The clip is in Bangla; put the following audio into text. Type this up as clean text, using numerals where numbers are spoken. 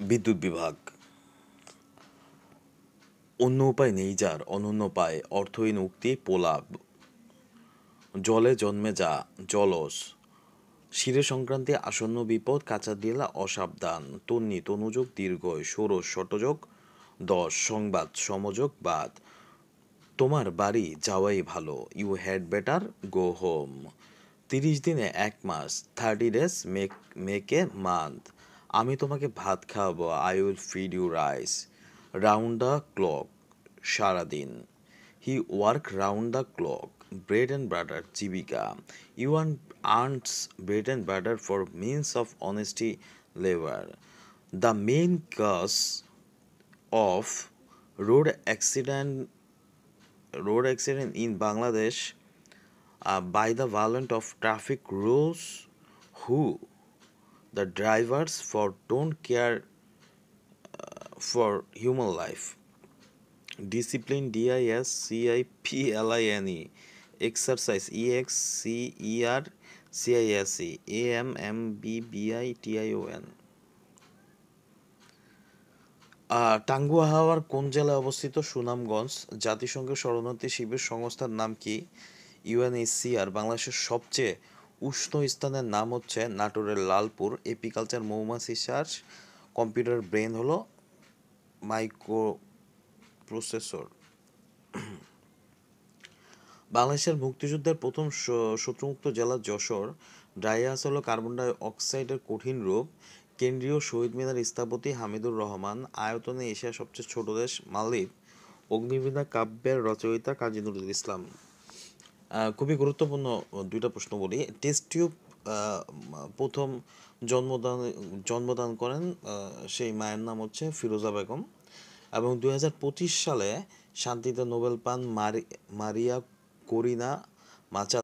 বিদ্যুৎ বিভাগ। অন্য উপায় নেই যার অনন্য পায় অর্থহীন উক্তি পোলাপ। জলে জন্মে যা জলজ। শিরে সংক্রান্তি আসন্ন বিপদ কাঁচা দিলা অসাবধান। তন্নি তনুযোগ দীর্ঘয় ষোড়শ শতযোগ 10 সংবাদ সমযোগ বাদ। তোমার বাড়ি যাওয়াই ভালো you had better go home. 30 দিনে 1 মাস 30 days মেক এ মান্থ। আমি তোমাকে ভাত খাওয়াবো I will feed you rice. Round the clock সারাদিন। He work round the clock bread and butter জীবিকা। You earns bread and butter for means of honesty labour. The main cause of road accident road accident in Bangladesh by the violence of traffic rules who the drivers for don't care for human life. Discipline DISCIPLINE. Exercise EXCERCISE AMMBBITION. Tanguar হাওর কোন জেলায় অবস্থিত? সুনামগঞ্জ। জাতিসংঘের শরণার্থী শিবির সংস্থার নাম কি? ইউএনএইচসিআর। বাংলাদেশের সবচেয়ে উষ্ণ স্থানের নাম হচ্ছে নাটোরের লালপুর। এপিকালচার মৌমাছি শ্বাস। কম্পিউটার ব্রেন হলো মাইক্রো প্রসেসর। বাংলাদেশের মুক্তিযুদ্ধের প্রথম শত্রুমুক্ত জেলা যশোর। ড্রাই আইস হলো কার্বন ডাই অক্সাইডের কঠিন রূপ। কেন্দ্রীয় শহীদ মিনার স্থপতি হামিদুর রহমান। আয়তনে এশিয়ার সবচেয়ে ছোট দেশ মালদ্বীপ। অগ্নিবীণা কাব্যের রচয়িতা কাজী নজরুল ইসলাম। খুবই গুরুত্বপূর্ণ দুইটা প্রশ্ন বলি। টেস্ট টিউব প্রথম জন্মদান করেন সেই মায়ের নাম হচ্ছে ফিরোজা বেগম। এবং 2025 সালে শান্তিতে নোবেল পান মারিয়া করিনা মাচা